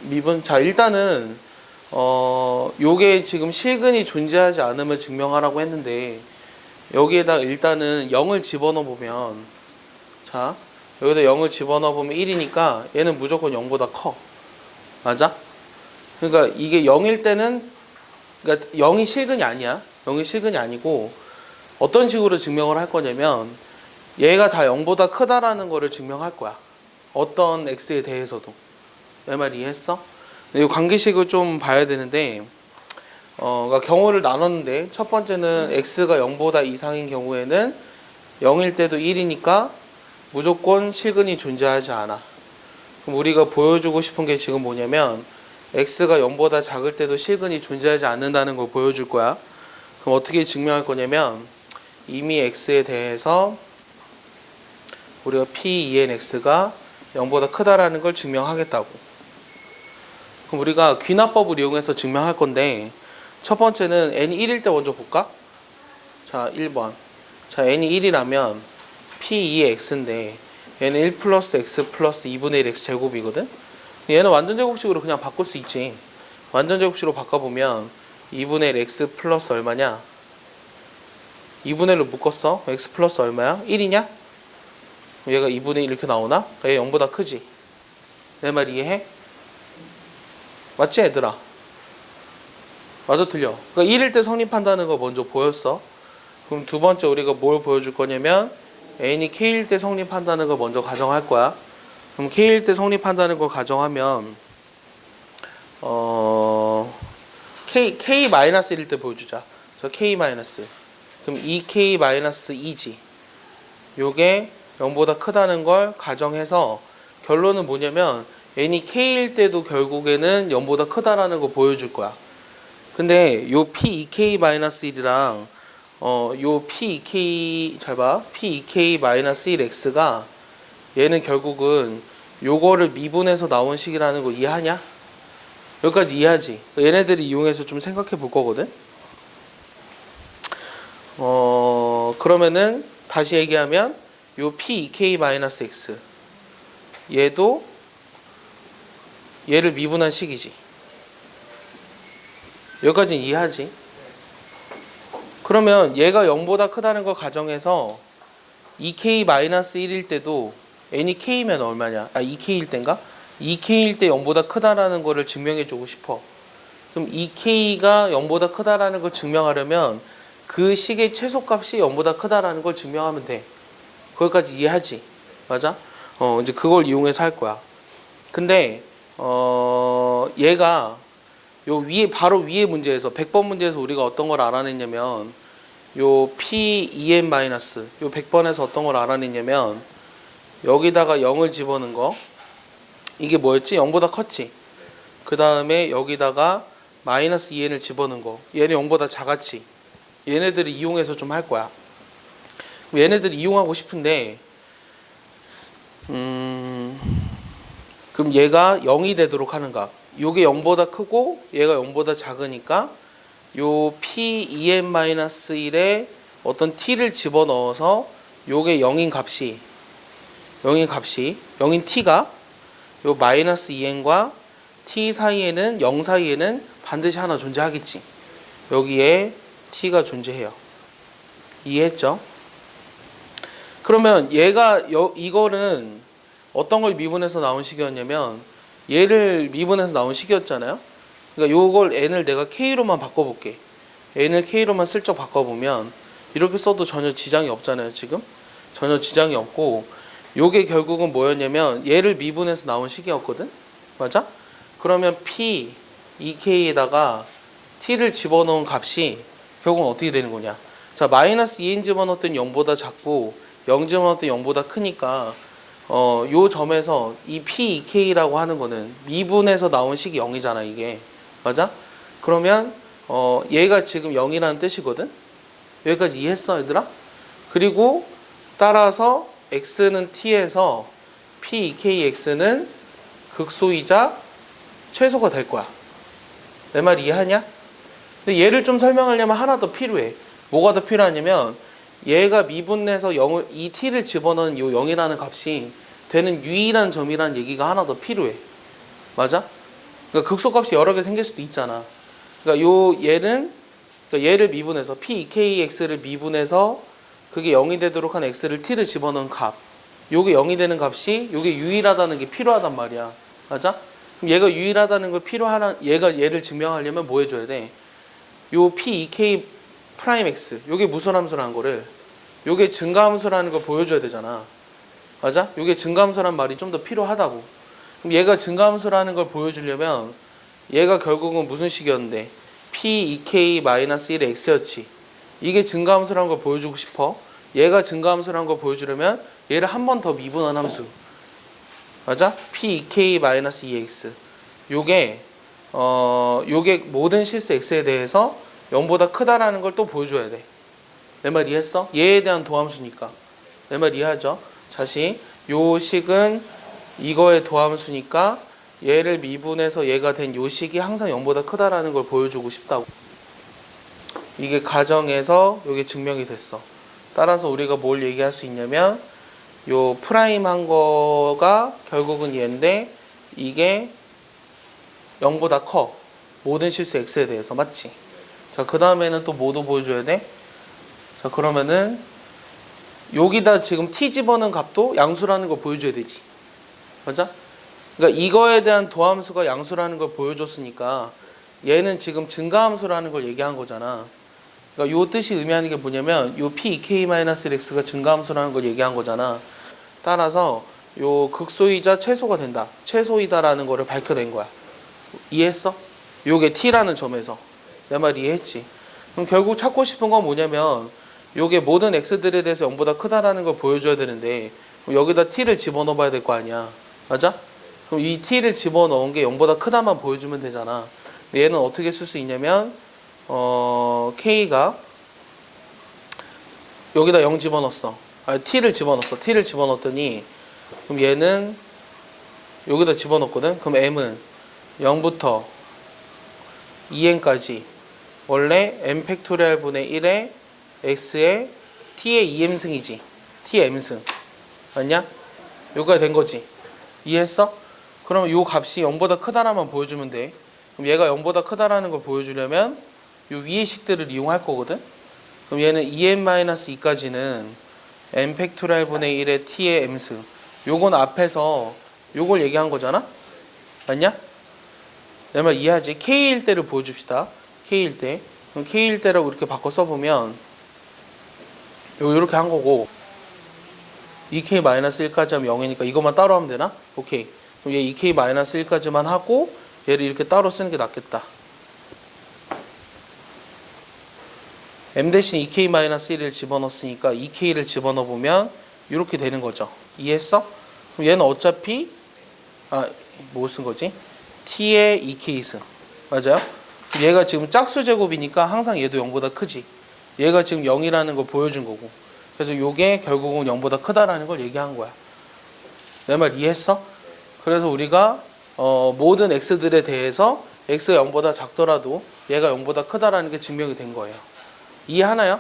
미분. 자, 일단은 요게 지금 실근이 존재하지 않음을 증명하라고 했는데 여기에다 일단은 0을 집어넣어 보면, 자, 여기다 0을 집어넣어 보면 1이니까 얘는 무조건 0보다 커. 맞아? 그러니까 이게 0일 때는, 그러니까 0이 실근이 아니야. 0이 실근이 아니고 어떤 식으로 증명을 할 거냐면 얘가 다 0보다 크다라는 거를 증명할 거야. 어떤 x에 대해서도. 내 말 이해했어? 이 관계식을 좀 봐야 되는데, 그러니까 경우를 나눴는데 첫 번째는 x가 0보다 이상인 경우에는 0일 때도 1이니까 무조건 실근이 존재하지 않아. 그럼 우리가 보여주고 싶은 게 지금 뭐냐면 x가 0보다 작을 때도 실근이 존재하지 않는다는 걸 보여줄 거야. 그럼 어떻게 증명할 거냐면 이미 x에 대해서 우리가 p2nx가 0보다 크다라는 걸 증명하겠다고. 그럼 우리가 귀납법을 이용해서 증명할 건데 첫 번째는 n이 1일 때 먼저 볼까? 자, 1번. 자, n이 1이라면 p2x인데 얘는 1 플러스 x 플러스 2분의 1 x 제곱이거든? 얘는 완전제곱식으로 그냥 바꿀 수 있지. 완전제곱식으로 바꿔보면 2분의 1 x 플러스 얼마냐? 2분의 1로 묶었어. x 플러스 얼마야? 1이냐? 얘가 2분의 1 이렇게 나오나? 얘 0보다 크지? 내 말 이해해? 맞지 얘들아? 맞아 틀려? 그러니까 1일 때 성립한다는 거 먼저 보였어. 그럼 두 번째 우리가 뭘 보여줄 거냐면 n이 k일 때 성립한다는 걸 먼저 가정할 거야. 그럼 k일 때 성립한다는 걸 가정하면 k-1일 때 보여주자. 저 k-. 그럼 2k-2지. 요게 0보다 크다는 걸 가정해서 결론은 뭐냐면 n이 k일 때도 결국에는 0보다 크다라는 거 보여줄 거야. 근데 요 p2k-1이랑 요 p2k 잘 봐. p2k-1x가 얘는 결국은 요거를 미분해서 나온 식이라는 거 이해하냐? 여기까지 이해하지? 얘네들을 이용해서 좀 생각해 볼 거거든. 그러면은 다시 얘기하면 요 p2k-x 얘도 얘를 미분한 식이지. 여기까지는 이해하지? 그러면 얘가 0보다 크다는 걸 가정해서 2k-1일 때도 n이 k면 얼마냐? 2k일 때인가? 2k일 때 0보다 크다라는 거를 증명해 주고 싶어. 그럼 2k가 0보다 크다라는 걸 증명하려면 그 식의 최소값이 0보다 크다라는 걸 증명하면 돼. 거기까지 이해하지? 맞아? 이제 그걸 이용해서 할 거야. 근데 얘가 요 위에 바로 위에 문제에서 100번 문제에서 우리가 어떤 걸 알아냈냐면 요 p2n- 요 100번에서 어떤 걸 알아냈냐면 여기다가 0을 집어넣은 거 이게 뭐였지? 0보다 컸지. 그 다음에 여기다가 마이너스 2n을 집어넣은 거 얘는 0보다 작았지. 얘네들을 이용해서 좀 할 거야. 얘네들을 이용하고 싶은데 그럼 얘가 0이 되도록 하는 값. 요게 0보다 크고 얘가 0보다 작으니까 요 p2n-1에 어떤 t를 집어넣어서 요게 0인 t가 요 마이너스 2n과 t 사이에는 0 사이에는 반드시 하나 존재하겠지. 여기에 t가 존재해요. 이해했죠? 그러면 얘가 이거는 어떤 걸 미분해서 나온 식이었냐면 얘를 미분해서 나온 식이었잖아요. 그러니까 요걸 n을 내가 k로만 바꿔볼게. n을 k로만 슬쩍 바꿔보면 이렇게 써도 전혀 지장이 없잖아요. 지금 전혀 지장이 없고 요게 결국은 뭐였냐면 얘를 미분해서 나온 식이었거든. 맞아? 그러면 p 2k에다가 t를 집어넣은 값이 결국은 어떻게 되는 거냐? 자, 마이너스 2n 집어넣었더니 0보다 작고 0 집어넣었더니 0보다 크니까 요 점에서 이 p2k라고 하는 거는 미분해서 나온 식이 0이잖아 이게. 맞아? 그러면 얘가 지금 0이라는 뜻이거든. 여기까지 이해했어 얘들아? 그리고 따라서 x는 t에서 p2kx는 극소이자 최소가 될 거야. 내 말 이해하냐? 근데 얘를 좀 설명하려면 하나 더 필요해. 뭐가 더 필요하냐면 얘가 미분해서 0을 이 t를 집어넣은 요 0이라는 값이 되는 유일한 점이라는 얘기가 하나 더 필요해. 맞아? 그러니까 극소값이 여러 개 생길 수도 있잖아. 그러니까 요 얘는 그러니까 얘를 미분해서 p2kx를 미분해서 그게 0이 되도록 한 x를 t를 집어넣은 값. 요게 0이 되는 값이 요게 유일하다는 게 필요하단 말이야. 맞아? 그럼 얘가 유일하다는 걸 얘가 얘를 증명하려면 뭐 해줘야 돼? 요 p2k 프라임 x 요게 무슨 함수라는 거를 요게 증가함수라는 걸 보여줘야 되잖아. 맞아? 요게 증가함수란 말이 좀 더 필요하다고. 그럼 얘가 증가함수라는 걸 보여주려면 얘가 결국은 무슨 식이었는데 p2k-1의 x였지. 이게 증가함수라는 걸 보여주고 싶어. 얘가 증가함수라는 걸 보여주려면 얘를 한 번 더 미분한 함수. 맞아? p2k-2x 요게 모든 실수 x에 대해서 0보다 크다라는 걸 또 보여줘야 돼. 내 말 이해했어? 얘에 대한 도함수니까. 내 말 이해하죠? 다시 요 식은 이거의 도함수니까 얘를 미분해서 얘가 된 요 식이 항상 0보다 크다라는 걸 보여주고 싶다고. 이게 가정에서 요게 증명이 됐어. 따라서 우리가 뭘 얘기할 수 있냐면 요 프라임 한 거가 결국은 얘인데 이게 0보다 커. 모든 실수 x에 대해서. 맞지? 자, 그 다음에는 또 뭐도 보여줘야 돼? 자, 그러면은 여기다 지금 t 집어넣은 값도 양수라는 걸 보여줘야 되지. 맞아? 그러니까 이거에 대한 도함수가 양수라는 걸 보여줬으니까 얘는 지금 증가함수라는 걸 얘기한 거잖아. 그러니까 요 뜻이 의미하는 게 뭐냐면 요 p2k-x가 증가함수라는 걸 얘기한 거잖아. 따라서 요 극소이자 최소가 된다. 최소이다라는 거를 밝혀낸 거야. 이해했어? 요게 t라는 점에서. 내 말 이해했지? 그럼 결국 찾고 싶은 건 뭐냐면 요게 모든 x들에 대해서 0보다 크다라는 걸 보여줘야 되는데 여기다 t를 집어넣어 봐야 될 거 아니야. 맞아? 그럼 이 t를 집어넣은 게 0보다 크다만 보여주면 되잖아. 얘는 어떻게 쓸 수 있냐면 k가 여기다 0 집어넣었어. t를 집어넣었어. t를 집어넣었더니 그럼 얘는 여기다 집어넣었거든. 그럼 m은 0부터 2n까지 원래 m 팩토리얼 분의 1에 x의 t의 2m승이지. t의 m승. 맞냐? 여기가 된 거지. 이해했어? 그러면 요 값이 0보다 크다라만 보여주면 돼. 그럼 얘가 0보다 크다라는 걸 보여주려면 요 위의 식들을 이용할 거거든. 그럼 얘는 2n-2까지는 m 팩토리얼 분의 1의 t의 m승. 요건 앞에서 요걸 얘기한 거잖아. 맞냐? 내 말 이해하지? k일 때를 보여줍시다. k일 때. 그럼 k일 때라고 이렇게 바꿔 써보면 요렇게 한 거고 2k-1까지 하면 0이니까 이것만 따로 하면 되나? 오케이. 그럼 얘 2k-1까지만 하고 얘를 이렇게 따로 쓰는 게 낫겠다. m 대신 2k-1을 집어넣었으니까 2k를 집어넣어보면 이렇게 되는 거죠. 이해했어? 그럼 얘는 어차피 뭐 쓴 거지? t의 2k승. 맞아요? 얘가 지금 짝수 제곱이니까 항상 얘도 0보다 크지. 얘가 지금 0이라는 걸 보여준 거고. 그래서 요게 결국은 0보다 크다라는 걸 얘기한 거야. 내 말 이해했어? 그래서 우리가 모든 x들에 대해서 x가 0보다 작더라도 얘가 0보다 크다라는 게 증명이 된 거예요. 이해하나요?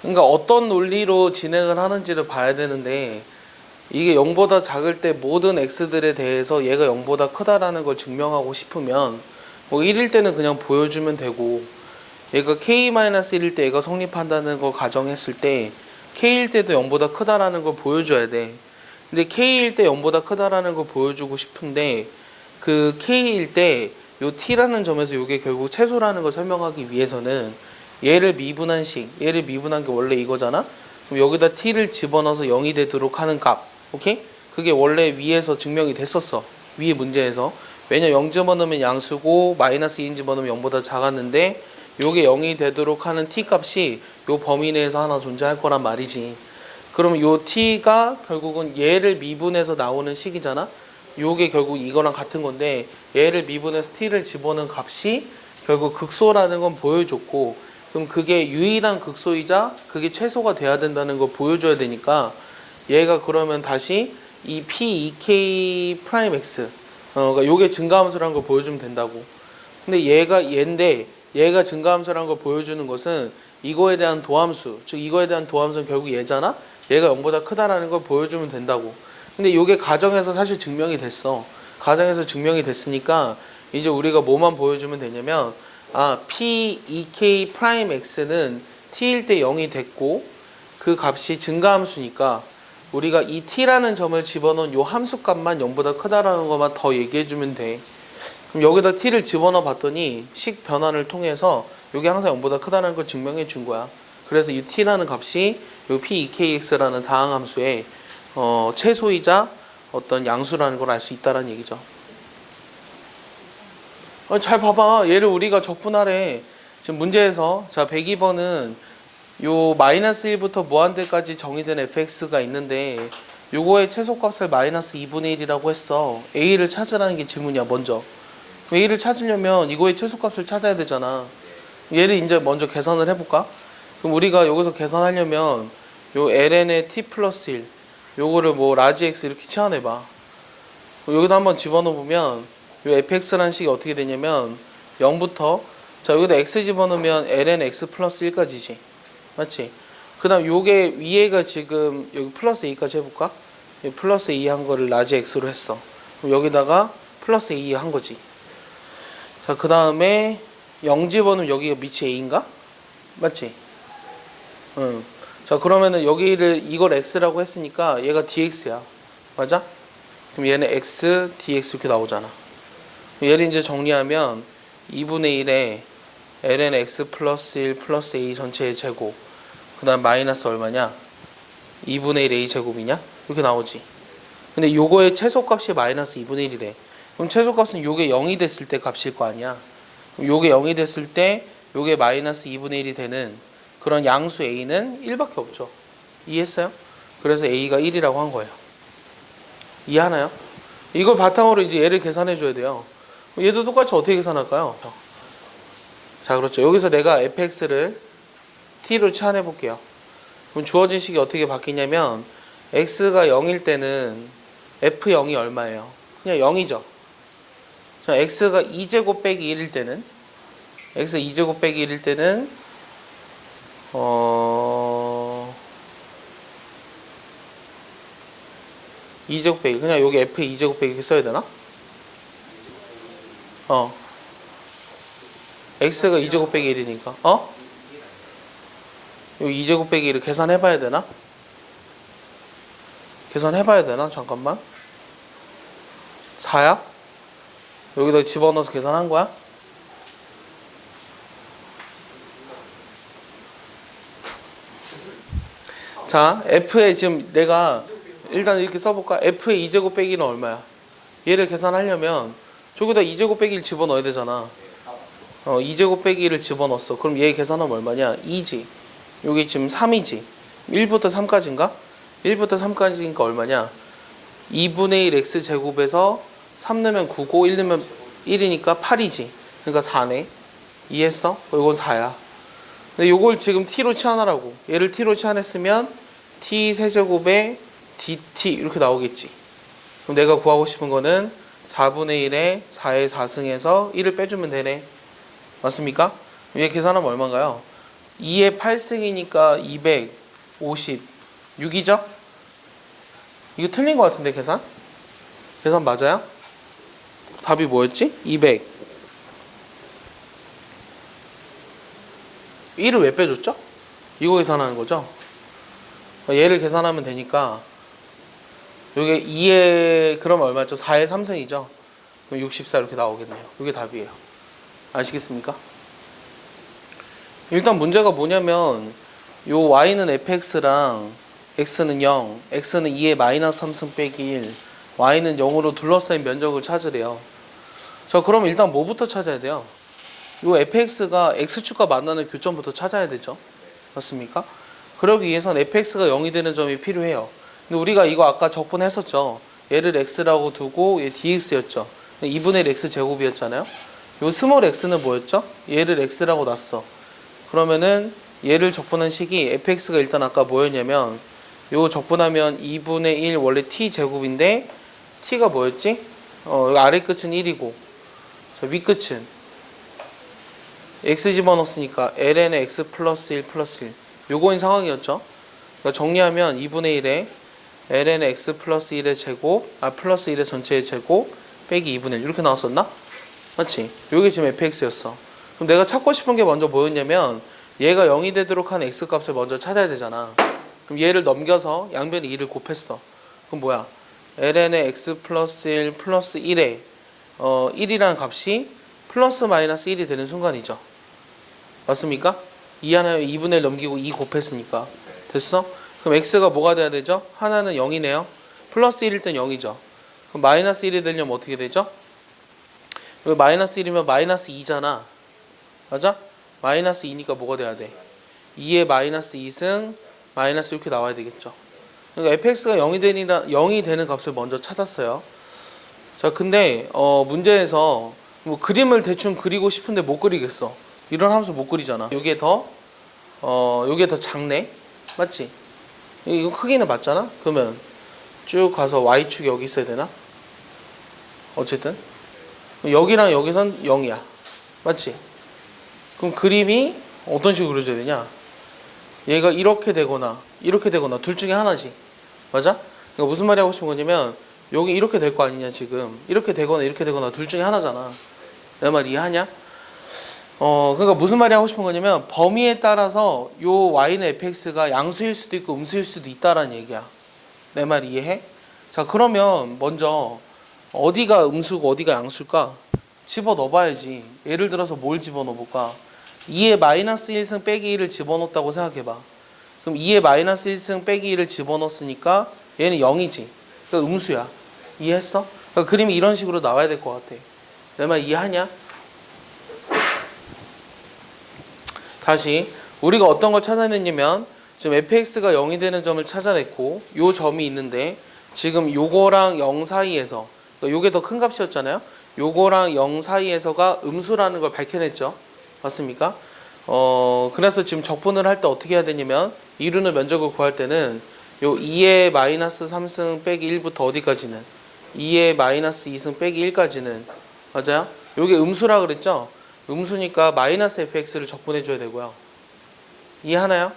그러니까 어떤 논리로 진행을 하는지를 봐야 되는데 이게 0보다 작을 때 모든 x들에 대해서 얘가 0보다 크다라는 걸 증명하고 싶으면 뭐 1일 때는 그냥 보여주면 되고 얘가 k-1일 때 얘가 성립한다는 걸 가정했을 때 k일 때도 0보다 크다라는 걸 보여줘야 돼. 근데 k일 때 0보다 크다라는 걸 보여주고 싶은데 그 k일 때 요 t라는 점에서 요게 결국 최소라는 걸 설명하기 위해서는 얘를 미분한 게 원래 이거잖아. 그럼 여기다 t를 집어넣어서 0이 되도록 하는 값. 오케이? 그게 원래 위에서 증명이 됐었어. 위에 문제에서. 왜냐 0 집어넣으면 양수고 마이너스 2인 집어넣으면 0보다 작았는데 요게 0이 되도록 하는 t 값이 요 범위 내에서 하나 존재할 거란 말이지. 그럼 요 t가 결국은 얘를 미분해서 나오는 식이잖아. 요게 결국 이거랑 같은 건데 얘를 미분해서 t를 집어넣은 값이 결국 극소라는 건 보여줬고 그럼 그게 유일한 극소이자 그게 최소가 돼야 된다는 걸 보여줘야 되니까 얘가 그러면 다시 이 p2k 프라임 x 그러니까 요게 증가함수라는 걸 보여주면 된다고. 근데 얘가 증가함수라는 걸 보여주는 것은 이거에 대한 도함수, 즉 이거에 대한 도함수는 결국 얘잖아. 얘가 0보다 크다라는 걸 보여주면 된다고. 근데 이게 가정에서 사실 증명이 됐어. 가정에서 증명이 됐으니까 이제 우리가 뭐만 보여주면 되냐면 P, 2K 프라임 X는 T일 때 0이 됐고 그 값이 증가함수니까 우리가 이 T라는 점을 집어넣은 요 함수값만 0보다 크다라는 것만 더 얘기해주면 돼. 그럼 여기다 T를 집어넣어 봤더니 식 변환을 통해서 이게 항상 0보다 크다는 걸 증명해 준 거야. 그래서 이 T라는 값이 요 P, 2KX라는 다항함수의 최소이자 어떤 양수라는 걸 알 수 있다는 얘기죠. 잘 봐봐. 얘를 우리가 적분하래. 지금 문제에서 자 102번은 요 마이너스 1부터 무한대까지 정의된 fx가 있는데 요거의 최소값을 마이너스 2분의 1이라고 했어. a를 찾으라는 게 질문이야 먼저. a를 찾으려면 이거의 최소값을 찾아야 되잖아. 얘를 이제 먼저 계산을 해볼까? 그럼 우리가 여기서 계산하려면 요 ln의 t 플러스 1 요거를 뭐 라지 x 이렇게 치환해봐. 여기다 한번 집어넣으면 요 fx라는 식이 어떻게 되냐면 0부터 자 여기다 x 집어넣으면 ln x 플러스 1까지지. 맞지? 그 다음 요게 위에가 지금 여기 플러스 a까지 해볼까? 플러스 a 한 거를 라지 x로 했어. 그럼 여기다가 플러스 a 한 거지. 자 그 다음에 0 집어넣으면 여기가 밑이 a인가? 맞지? 응. 자 그러면은 여기를 이걸 x라고 했으니까 얘가 dx야. 맞아? 그럼 얘는 x, dx 이렇게 나오잖아. 얘를 이제 정리하면 2분의 1에 ln x 플러스 1 플러스 a 전체의 제곱 그 다음 마이너스 얼마냐? 2분의 1 a 제곱이냐? 이렇게 나오지. 근데 요거의 최소값이 마이너스 2분의 1이래. 그럼 최소값은 요게 0이 됐을 때 값일 거 아니야. 그럼 요게 0이 됐을 때 요게 마이너스 2분의 1이 되는 그런 양수 a는 1밖에 없죠. 이해했어요? 그래서 a가 1이라고 한 거예요. 이해하나요? 이걸 바탕으로 이제 얘를 계산해 줘야 돼요. 얘도 똑같이 어떻게 계산할까요? 자 그렇죠. 여기서 내가 fx를 t로 치환해 볼게요. 그럼 주어진 식이 어떻게 바뀌냐면 x가 0일 때는 f0이 얼마예요? 그냥 0이죠. 자, x가 2제곱 빼기 1일 때는 x 2제곱 빼기 1일 때는 2제곱 빼기 그냥 여기 f의 2제곱 빼기 이렇게 써야 되나? x가 2제곱 빼기 1이니까 여기 2제곱 빼기 1을 계산해 봐야 되나? 계산해 봐야 되나? 잠깐만 4야? 여기다 집어넣어서 계산한 거야? 자 f에 지금 내가 일단 이렇게 써볼까? f의 2제곱 빼기는 얼마야? 얘를 계산하려면 저기다 2제곱 빼기를 집어넣어야 되잖아. 2제곱 빼기를 집어넣었어. 그럼 얘 계산하면 얼마냐? 2지. 여기 지금 3이지. 1부터 3까지인가? 1부터 3까지니까 얼마냐? 2분의 1 x제곱에서 3 넣으면 9고 1 넣으면 1이니까 8이지. 그러니까 4네. 이해했어? 이건 4야. 근데 요걸 지금 t로 치환하라고. 얘를 t로 치환했으면 t 세제곱에 dt 이렇게 나오겠지. 그럼 내가 구하고 싶은 거는 4분의 1에 4의 4승에서 1을 빼주면 되네. 맞습니까? 얘 계산하면 얼마인가요? 2의 8승이니까 256이죠? 이거 틀린 것 같은데 계산? 계산 맞아요? 답이 뭐였지? 200 1을 왜 빼줬죠? 이거 계산하는 거죠? 얘를 계산하면 되니까 요게 2에 그럼 얼마죠? 4의 3승이죠? 그럼 64 이렇게 나오겠네요. 이게 답이에요. 아시겠습니까? 일단 문제가 뭐냐면 요 y는 fx랑 x는 0, x는 2의 마이너스 3승 빼기 1, y는 0으로 둘러싸인 면적을 찾으래요. 자 그럼 일단 뭐부터 찾아야 돼요? 요 fx가 x축과 만나는 교점부터 찾아야 되죠. 맞습니까? 그러기 위해선 fx가 0이 되는 점이 필요해요. 근데 우리가 이거 아까 적분했었죠. 얘를 x라고 두고 얘 dx였죠. 2분의 1 x 제곱이었잖아요. 요 스몰 x는 뭐였죠? 얘를 x라고 놨어. 그러면은 얘를 적분한 식이 fx가 일단 아까 뭐였냐면 요 적분하면 2분의 1 원래 t 제곱인데 t가 뭐였지? 여기 아래 끝은 1이고 저 위 끝은 x 집어넣었으니까 ln의 x 플러스 1 플러스 1 요거인 상황이었죠. 그러니까 정리하면 2분의 1에 ln의 x 플러스 1의 제곱 플러스 1의 전체의 제곱 빼기 2분의 1 이렇게 나왔었나? 맞지? 요게 지금 fx였어. 그럼 내가 찾고 싶은 게 먼저 뭐였냐면 얘가 0이 되도록 한 x값을 먼저 찾아야 되잖아. 그럼 얘를 넘겨서 양변에 2를 곱했어. 그럼 뭐야? ln의 x 플러스 1 플러스 1에 1이라는 값이 플러스 마이너스 1이 되는 순간이죠. 맞습니까? 2 하나 2분의 1 넘기고 2 곱했으니까 됐어? 그럼 x가 뭐가 돼야 되죠? 하나는 0이네요. 플러스 1일 땐 0이죠. 그럼 마이너스 1이 되려면 어떻게 되죠? 여기 마이너스 1이면 마이너스 2잖아. 맞아? 마이너스 2니까 뭐가 돼야 돼? 2의 마이너스 2승 마이너스 이렇게 나와야 되겠죠. 그러니까 fx가 0이 되는 값을 먼저 찾았어요. 자, 근데 문제에서 뭐 그림을 대충 그리고 싶은데 못 그리겠어. 이런 함수 못 그리잖아. 요게 더 작네. 맞지? 이거 크기는 맞잖아? 그러면 쭉 가서 y축이 여기 있어야 되나? 어쨌든 여기랑 여기선 0이야. 맞지? 그럼 그림이 어떤 식으로 그려져야 되냐? 얘가 이렇게 되거나 둘 중에 하나지. 맞아? 그러니까 무슨 말이 하고 싶은 거냐면 여기 이렇게 될 거 아니냐 지금. 이렇게 되거나 둘 중에 하나잖아. 내 말 이해하냐? 그러니까 무슨 말이 하고 싶은 거냐면 범위에 따라서 요 y는 fx가 양수일 수도 있고 음수일 수도 있다라는 얘기야. 내 말 이해해? 자, 그러면 먼저 어디가 음수고 어디가 양수일까? 집어넣어 봐야지. 예를 들어서 뭘 집어넣어 볼까? 2의 마이너스 1승 빼기 1을 집어넣었다고 생각해봐. 그럼 2의 마이너스 1승 빼기 1을 집어넣었으니까 얘는 0이지. 그러니까 음수야. 이해했어? 그러니까 그림이 이런 식으로 나와야 될 것 같아. 내 말 이해하냐? 다시 우리가 어떤 걸 찾아냈냐면 지금 fx가 0이 되는 점을 찾아냈고 요 점이 있는데 지금 요거랑 0 사이에서 그러니까 요게 더 큰 값이었잖아요. 요거랑 0 사이에서가 음수라는 걸 밝혀냈죠. 맞습니까? 그래서 지금 적분을 할 때 어떻게 해야 되냐면 이루는 면적을 구할 때는 요 2의 마이너스 3승 빼기 1부터 어디까지는 2의 마이너스 2승 빼기 1까지는 맞아요? 요게 음수라 그랬죠? 음수니까 마이너스 fx를 적분해 줘야 되고요. 이해하나요?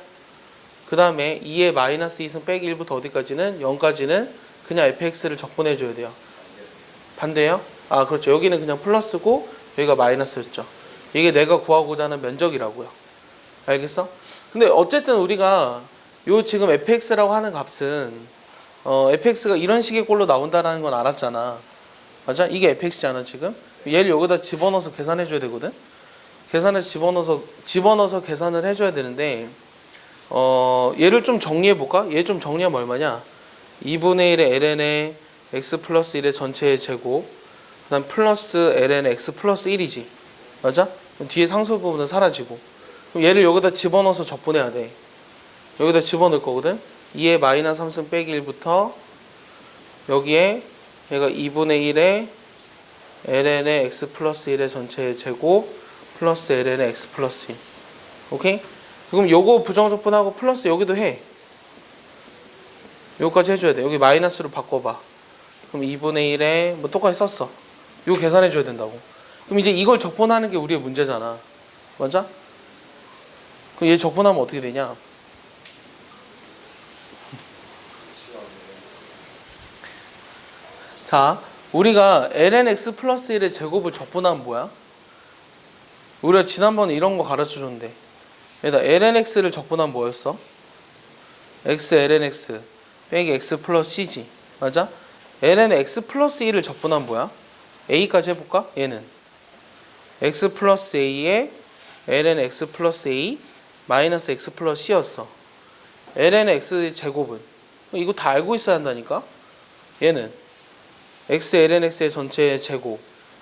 그 다음에 2의 마이너스 2승 빼기 1부터 어디까지는 0까지는 그냥 fx를 적분해 줘야 돼요. 반대요? 아, 그렇죠. 여기는 그냥 플러스고 여기가 마이너스였죠. 이게 내가 구하고자 하는 면적이라고요. 알겠어? 근데 어쨌든 우리가 요 지금 fx라고 하는 값은 fx가 이런 식의 꼴로 나온다는 건 알았잖아. 맞아? 이게 fx잖아 지금. 얘를 여기다 집어넣어서 계산해 줘야 되거든. 계산해서 집어넣어서 계산을 해줘야 되는데 얘를 좀 정리해 볼까? 얘 좀 정리하면 얼마냐? 2분의 1의 ln의 x 플러스 1의 전체의 제곱 그 다음 플러스 ln의 x 플러스 1이지. 맞아? 뒤에 상수 부분은 사라지고 그럼 얘를 여기다 집어넣어서 적분해야 돼. 여기다 집어넣을 거거든. 2의 마이너스 3승 빼기 1부터 여기에 얘가 2분의 1의 ln의 x 플러스 1의 전체의 제곱 플러스 ln의 x 플러스 1. 오케이? 그럼 요거 부정적분하고 플러스 여기도 해. 요거까지 해줘야 돼. 여기 마이너스로 바꿔봐. 그럼 2분의 1에 뭐 똑같이 썼어. 요거 계산해줘야 된다고. 그럼 이제 이걸 적분하는 게 우리의 문제잖아. 맞아? 그럼 얘 적분하면 어떻게 되냐? 자, 우리가 lnx 플러스 1의 제곱을 적분하면 뭐야? 우리가 지난번에 이런 거 가르쳐줬는데 여기다 lnx를 적분하면 뭐였어? x lnx 빼기 x 플러스 c지. 맞아? ln의 x 플러스 1을 적분하면 뭐야? a까지 해볼까? 얘는 x 플러스 a에 ln x 플러스 a 마이너스 x 플러스 c였어. ln x의 제곱은 이거 다 알고 있어야 한다니까. 얘는 x ln x의 전체의 제곱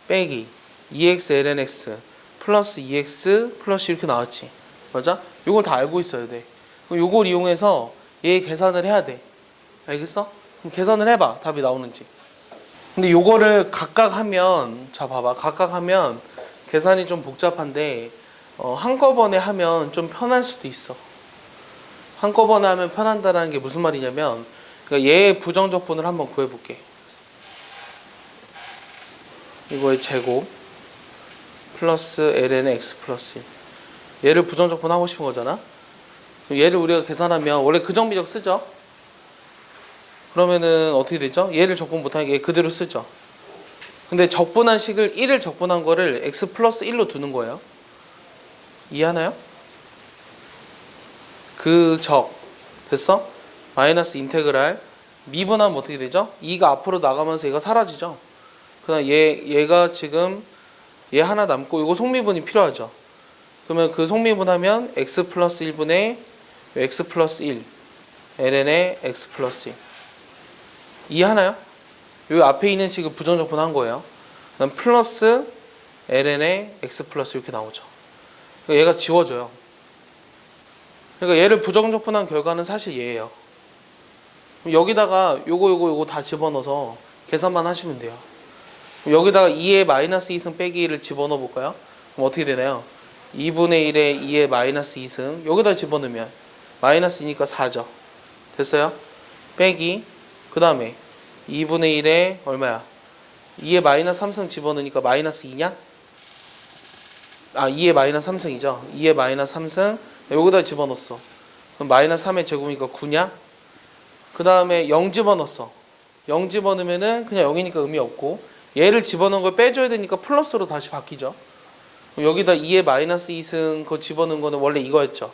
빼기 2x ln x 플러스 2x 플러스 이렇게 나왔지. 맞아? 이걸 다 알고 있어야 돼. 그럼 이걸 이용해서 얘 계산을 해야 돼. 알겠어? 그럼 계산을 해봐. 답이 나오는지. 근데 요거를 각각 하면 자 봐봐. 각각 하면 계산이 좀 복잡한데 한꺼번에 하면 좀 편할 수도 있어. 한꺼번에 하면 편한다는 게 무슨 말이냐면 그러니까 얘의 부정적분을 한번 구해볼게. 이거의 제곱 플러스 ln의 x 플러스 1. 얘를 부정적분 하고 싶은 거잖아. 그럼 얘를 우리가 계산하면 원래 그정비적 쓰죠. 그러면은 어떻게 되죠? 얘를 적분 못하니까 얘 그대로 쓰죠. 근데 적분한 식을 1을 적분한 거를 x 플러스 1로 두는 거예요. 이해하나요? 그 적 됐어? 마이너스 인테그랄 미분하면 어떻게 되죠? 2가 앞으로 나가면서 얘가 사라지죠. 그다음 얘가 지금 얘 하나 남고 이거 속미분이 필요하죠. 그러면 그 속미분하면 x 플러스 1분의 x 플러스 1 ln의 x 플러스 1 이해하나요? 요 앞에 있는 식을 부정적분한 거예요. 그다음 플러스 ln의 x 플러스 이렇게 나오죠. 그러니까 얘가 지워져요. 그러니까 얘를 부정적분한 결과는 사실 얘예요. 여기다가 요거 다 집어넣어서 계산만 하시면 돼요. 여기다가 2의 마이너스 2승 빼기 1을 집어넣어 볼까요? 그럼 어떻게 되나요? 2분의 1에 2의 마이너스 2승 여기다 집어넣으면 마이너스 2니까 4죠. 됐어요? 빼기 그 다음에 2분의 1에 얼마야? 2의 마이너스 3승 집어넣으니까 마이너스 2냐? 2의 마이너스 3승이죠. 2의 마이너스 3승 여기다 집어넣었어. 그럼 마이너스 3의 제곱이니까 9냐? 그 다음에 0 집어넣었어. 0 집어넣으면은 그냥 0이니까 의미 없고 얘를 집어넣은 걸 빼줘야 되니까 플러스로 다시 바뀌죠. 여기다 2의 마이너스 2승 그거 집어넣은 거는 원래 이거였죠.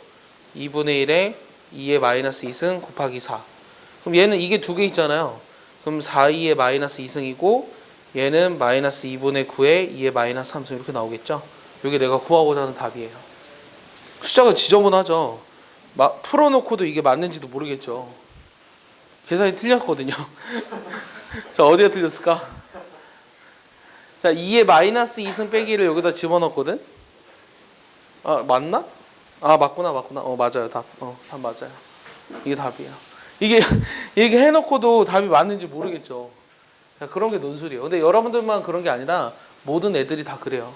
2분의 1에 2의 마이너스 2승 곱하기 4. 그럼 얘는 이게 두 개 있잖아요. 그럼 4, 2의 마이너스 2승이고 얘는 마이너스 2분의 9에 2의 마이너스 3승 이렇게 나오겠죠. 이게 내가 구하고자 하는 답이에요. 숫자가 지저분하죠. 풀어놓고도 이게 맞는지도 모르겠죠. 계산이 틀렸거든요. 자, 어디가 틀렸을까? 자, 2의 마이너스 2승 빼기를 여기다 집어넣었거든? 맞나? 맞구나. 맞아요. 답 맞아요. 이게 답이에요. 이게 해놓고도 답이 맞는지 모르겠죠. 자, 그런 게 논술이에요. 근데 여러분들만 그런 게 아니라 모든 애들이 다 그래요.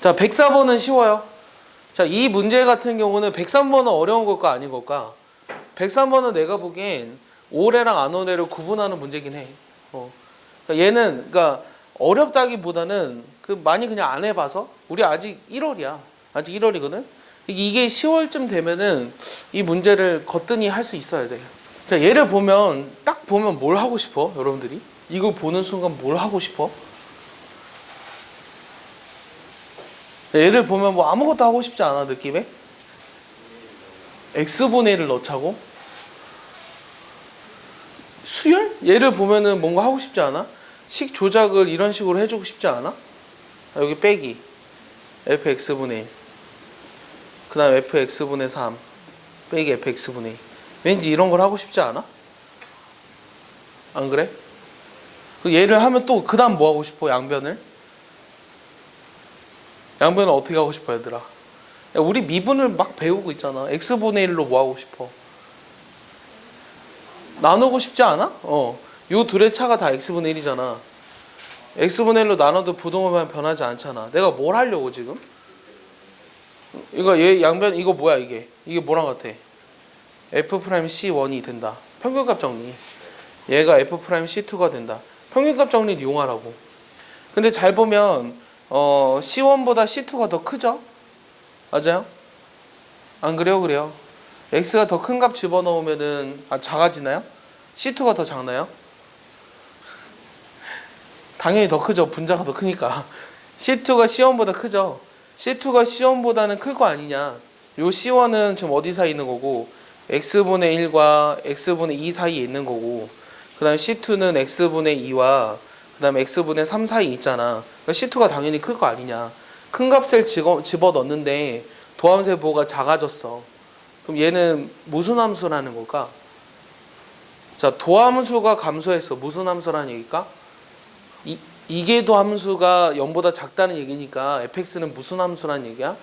자, 104번은 쉬워요. 자, 이 문제 같은 경우는 103번은 어려운 걸까 아닌 걸까? 103번은 내가 보기엔 오래랑 안 오래를 구분하는 문제긴 해. 그러니까 얘는 어렵다기보다는 많이 그냥 안 해봐서 우리 아직 1월이야. 아직 1월이거든. 이게 10월쯤 되면은 이 문제를 거뜬히 할 수 있어야 돼. 자, 얘를 보면 딱 보면 뭘 하고 싶어? 여러분들이 이걸 보는 순간 뭘 하고 싶어? 얘를 보면 뭐 아무것도 하고 싶지 않아 느낌에? x분의 1을 넣자고? 수열? 얘를 보면은 뭔가 하고 싶지 않아? 식 조작을 이런 식으로 해주고 싶지 않아? 여기 빼기 fx분의 1 그 다음 fx분의 3 빼기 fx분의 2 왠지 이런 걸 하고 싶지 않아? 안 그래? 얘를 하면 또 그 다음 뭐 하고 싶어? 양변을 어떻게 하고 싶어 얘들아? 야, 우리 미분을 막 배우고 있잖아. x분의 1로 뭐 하고 싶어? 나누고 싶지 않아? 요 둘의 차가 다 x분의 1이잖아. x분의 1로 나눠도 부동호만 변하지 않잖아. 내가 뭘 하려고 지금? 이거 얘 양변 이거 뭐야 이게? 이게 뭐랑 같아? f'C1이 된다. 평균값 정리. 얘가 f'C2가 된다. 평균값 정리를 이용하라고. 근데 잘 보면 C1보다 C2가 더 크죠? 맞아요? 안 그래요? 그래요. x가 더 큰 값 집어넣으면은 작아지나요? C2가 더 작나요? 당연히 더 크죠. 분자가 더 크니까. C2가 C1보다 크죠. C2가 C1보다는 클 거 아니냐. 요 C1은 지금 어디 사이에 있는 거고 x분의 1과 x분의 2 사이에 있는 거고 그 다음에 C2는 x분의 2와 그 다음에 x분의 3 사이에 있잖아. 그러니까 C2가 당연히 클 거 아니냐. 큰 값을 집어넣는데 도함수의 부호가 작아졌어. 그럼 얘는 무슨 함수라는 걸까? 자, 도함수가 감소했어. 무슨 함수라는 얘기일까? 이계도 함수가 0보다 작다는 얘기니까 fx는 무슨 함수라는 얘기야?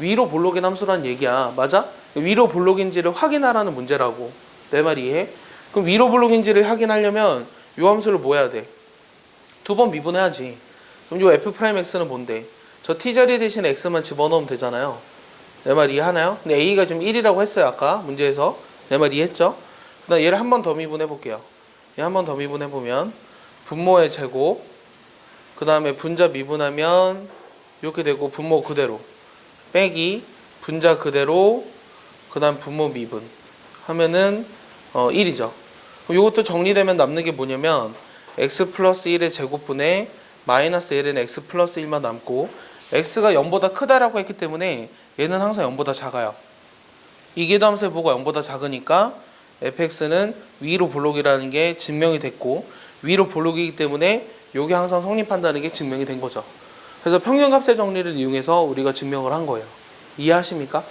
위로 볼록인 함수라는 얘기야. 맞아? 위로 볼록인지를 확인하라는 문제라고. 내 말 이해해? 그럼 위로 볼록인지를 확인하려면 이 함수를 뭐 해야 돼? 두 번 미분해야지. 그럼 이 f'x는 뭔데? 저 t자리 대신 x만 집어넣으면 되잖아요. 내 말 이해하나요? 근데 a가 지금 1이라고 했어요. 아까 문제에서. 내 말 이해했죠? 그 다음 얘를 한 번 더 미분해 볼게요. 얘 한 번 더 미분해 보면 분모의 제곱 그 다음에 분자 미분하면 이렇게 되고 분모 그대로 빼기 분자 그대로 그 다음 분모 미분 하면은 1이죠. 이것도 정리되면 남는 게 뭐냐면 x 플러스 1의 제곱분에 마이너스 ln x 플러스 1만 남고 x가 0보다 크다라고 했기 때문에 얘는 항상 0보다 작아요. 이계도함수의 보가 0보다 작으니까 fx는 위로 볼록이라는 게 증명이 됐고 위로 볼록이기 때문에 이게 항상 성립한다는 게 증명이 된 거죠. 그래서 평균값의 정리를 이용해서 우리가 증명을 한 거예요. 이해하십니까?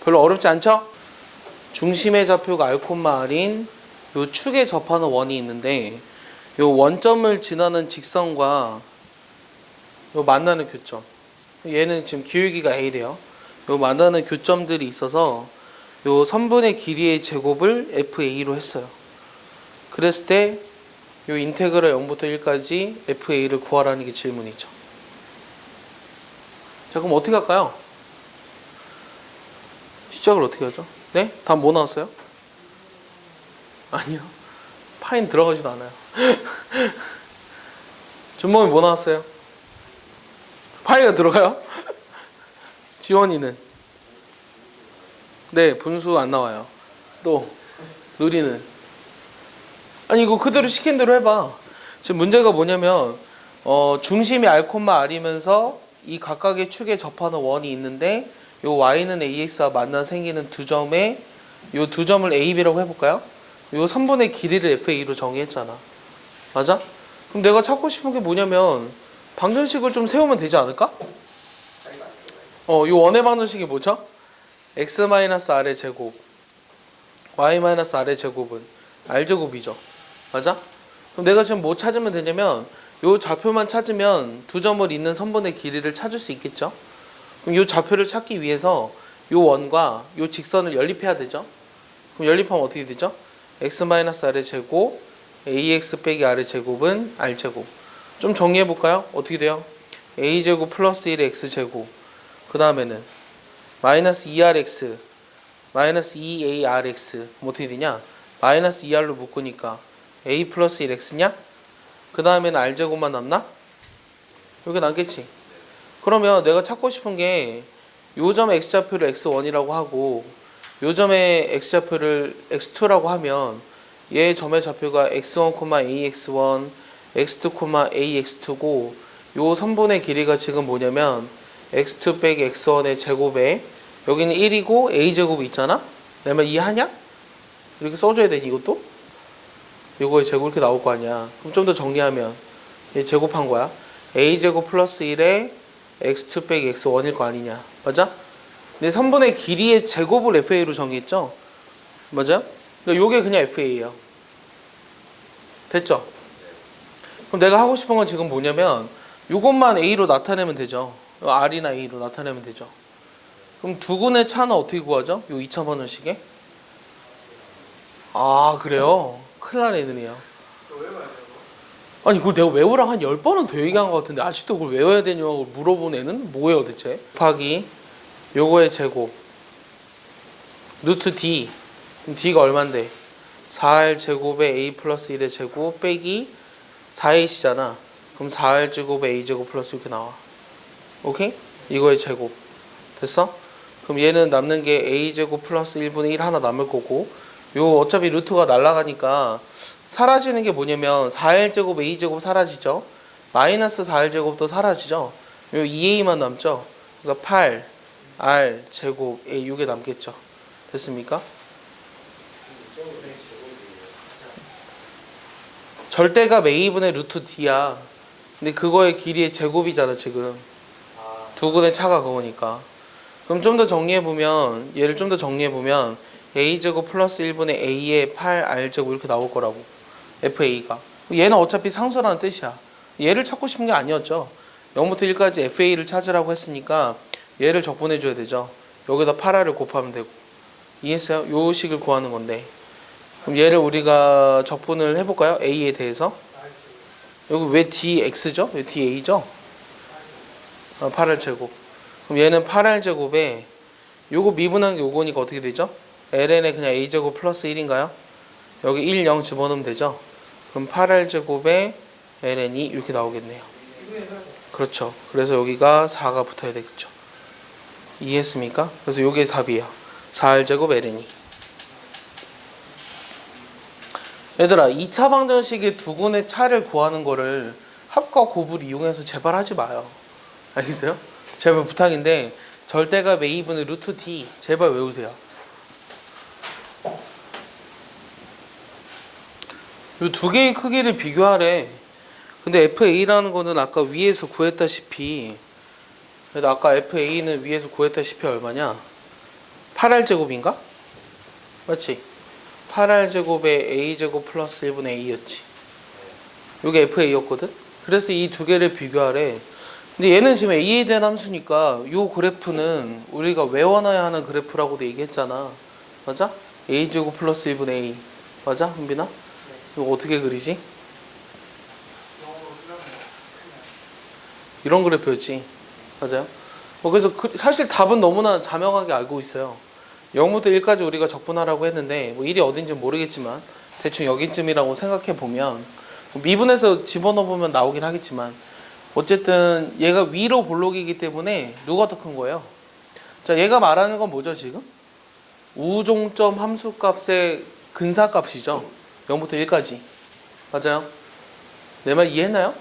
별로 어렵지 않죠? 중심의 좌표가 r, r인 요 축에 접하는 원이 있는데 요 원점을 지나는 직선과 요 만나는 교점, 얘는 지금 기울기가 a래요. 요 만나는 교점들이 있어서 요 선분의 길이의 제곱을 fa로 했어요. 그랬을 때 요 인테그럴 0부터 1까지 fa를 구하라는 게 질문이죠. 자, 그럼 어떻게 할까요? 시작을 어떻게 하죠? 네? 답 뭐 나왔어요? 아니요. 파인 들어가지도 않아요. 준범이 뭐 나왔어요? 파이가 들어가요? 지원이는? 네, 분수 안 나와요. 또 누리는? 아니 이거 그대로 시킨 대로 해봐. 지금 문제가 뭐냐면 중심이 r, r이면서 이 각각의 축에 접하는 원이 있는데 요 y는 ax와 만나 생기는 두 점에 요 두 점을 a, b라고 해볼까요? 요 선분의 길이를 fa로 정의했잖아. 맞아? 그럼 내가 찾고 싶은 게 뭐냐면 방정식을 좀 세우면 되지 않을까? 요 원의 방정식이 뭐죠? x-r의 제곱 y-r의 제곱은 r제곱이죠. 맞아? 그럼 내가 지금 뭐 찾으면 되냐면 요 좌표만 찾으면 두 점을 잇는 선분의 길이를 찾을 수 있겠죠? 그럼 요 좌표를 찾기 위해서 요 원과 요 직선을 연립해야 되죠? 그럼 연립하면 어떻게 되죠? x-r의 제곱 ax 빼기 r의 제곱은 r제곱. 좀 정리해 볼까요? 어떻게 돼요? a제곱 플러스 1의 x제곱 그 다음에는 마이너스 2rx 마이너스 2arx 뭐 어떻게 되냐? 마이너스 2r로 묶으니까 a 플러스 1x냐? 그 다음에는 r제곱만 남나? 여기 남겠지? 그러면 내가 찾고 싶은 게 요 점의 x좌표를 x1이라고 하고 요 점의 x좌표를 x2라고 하면 얘 점의 좌표가 x1, ax1, x2, ax2고 요 선분의 길이가 지금 뭐냐면 x2 빼기 x1의 제곱에 여기는 1이고 a제곱이 있잖아? 내 말 이해하냐? 이렇게 써줘야 되니 이것도? 이거의 제곱 이렇게 나올 거 아니야. 그럼 좀 더 정리하면 얘 제곱한 거야. a제곱 플러스 1에 x2 빼기 x1일 거 아니냐. 맞아? 근데 선분의 길이의 제곱을 fa로 정의했죠? 맞아? 그러니까 요게 그냥 fa예요. 됐죠? 그럼 내가 하고 싶은 건 지금 뭐냐면 요것만 a로 나타내면 되죠. r이나 a로 나타내면 되죠. 그럼 두근의 차는 어떻게 구하죠? 요 2차 방정식에? 아 그래요? 큰일 난 애들이야. 아니 그걸 내가 외우라고 한 10번은 더 얘기한 것 같은데 아직도 그걸 외워야 되냐고 물어본 애는 뭐예요 대체? 곱하기 요거의 제곱 루트 d 그럼 d가 얼만데? 4r 제곱에 a 플러스 1의 제곱 빼기 4ac잖아. 그럼 4r 제곱에 a 제곱 플러스 이렇게 나와. 오케이? 이거의 제곱 됐어? 그럼 얘는 남는 게 a 제곱 플러스 1분의 1 하나 남을 거고 요 어차피 루트가 날아가니까 사라지는 게 뭐냐면 4r 제곱 a 제곱 사라지죠. 마이너스 4r 제곱도 사라지죠. 요 2a만 남죠. 그러니까 8r 제곱 a 이게 남겠죠. 됐습니까? 절대값 a분의 루트 d야. 근데 그거의 길이의 제곱이잖아 지금. 두근의 차가 그거니까. 그럼 좀 더 정리해보면 얘를 좀 더 정리해보면 a제곱 플러스 1분의 a의 8r제곱 이렇게 나올 거라고. fa가. 얘는 어차피 상수라는 뜻이야. 얘를 찾고 싶은 게 아니었죠. 0부터 1까지 fa를 찾으라고 했으니까 얘를 적분해줘야 되죠. 여기다 8r을 곱하면 되고. 이해했어요? 요 식을 구하는 건데. 그럼 얘를 우리가 적분을 해볼까요? a에 대해서. 여기 왜 dx죠? 왜 da죠? 8r제곱. 그럼 얘는 8r제곱에 요거 미분한 게 요거니까 어떻게 되죠? ln에 그냥 a제곱 플러스 1인가요? 여기 1, 0 집어넣으면 되죠? 그럼 8r제곱에 ln이 이렇게 나오겠네요. 그렇죠. 그래서 여기가 4가 붙어야 되겠죠. 이해했습니까? 그래서 요게 답이에요. 4r제곱 ln이. 얘들아 2차 방정식의 두근의 차를 구하는 거를 합과 곱을 이용해서 제발 하지 마요. 알겠어요? 제발 부탁인데 절대값 a분의 루트 d 제발 외우세요. 이 두 개의 크기를 비교하래. 근데 FA라는 거는 아까 위에서 구했다시피, 그래도 아까 FA는 위에서 구했다시피 얼마냐? 8R제곱인가? 맞지? 8R제곱에 A제곱 플러스 1분의 A였지. 이게 FA였거든? 그래서 이 두 개를 비교하래. 근데 얘는 지금 A에 대한 함수니까 이 그래프는 우리가 외워놔야 하는 그래프라고도 얘기했잖아. 맞아? A제곱 플러스 1분의 A. 맞아? 은빈아? 이거 어떻게 그리지? 이런 그래프였지. 맞아요? 그래서 사실 답은 너무나 자명하게 알고 있어요. 0부터 1까지 우리가 적분하라고 했는데 뭐 1이 어딘지 모르겠지만 대충 여기쯤이라고 생각해 보면 미분해서 집어넣어 보면 나오긴 하겠지만 어쨌든 얘가 위로 볼록이기 때문에 누가 더 큰 거예요? 자, 얘가 말하는 건 뭐죠 지금? 우종점 함수값의 근사값이죠. 0부터 1까지. 맞아요? 내 말 이해했나요?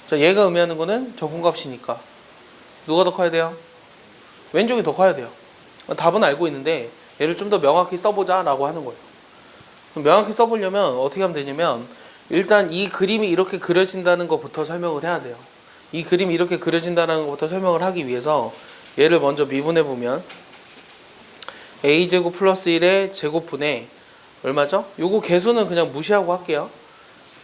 자, 얘가 의미하는 거는 적분값이니까 누가 더 커야 돼요? 왼쪽이 더 커야 돼요. 답은 알고 있는데 얘를 좀 더 명확히 써보자 라고 하는 거예요. 그럼 명확히 써보려면 어떻게 하면 되냐면 일단 이 그림이 이렇게 그려진다는 것부터 설명을 해야 돼요. 이 그림이 이렇게 그려진다는 것부터 설명을 하기 위해서 얘를 먼저 미분해보면 a제곱 플러스 1의 제곱분의 얼마죠? 요거 개수는 그냥 무시하고 할게요.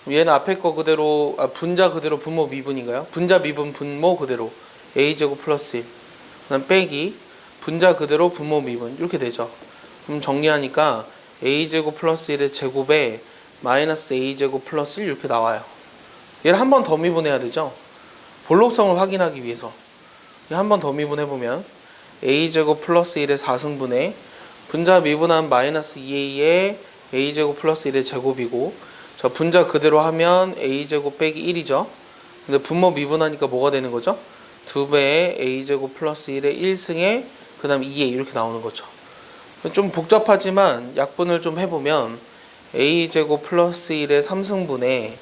얘는 앞에 거 그대로 분자 그대로 분모 미분인가요? 분자 미분 분모 그대로 a제곱 플러스 1 그다음 빼기 분자 그대로 분모 미분 이렇게 되죠. 그럼 정리하니까 a제곱 플러스 1의 제곱에 마이너스 a제곱 플러스 1 이렇게 나와요. 얘를 한 번 더 미분해야 되죠. 볼록성을 확인하기 위해서 한 번 더 미분해보면 a제곱 플러스 1의 4승분의 분자 미분한 마이너스 2a의 a제곱 플러스 1의 제곱이고 자 분자 그대로 하면 a제곱 빼기 1이죠. 근데 분모 미분하니까 뭐가 되는 거죠? 2배의 a제곱 플러스 1의 1승에 그 다음 2a 이렇게 나오는 거죠. 좀 복잡하지만 약분을 좀 해보면 a제곱 플러스 1의 3승분의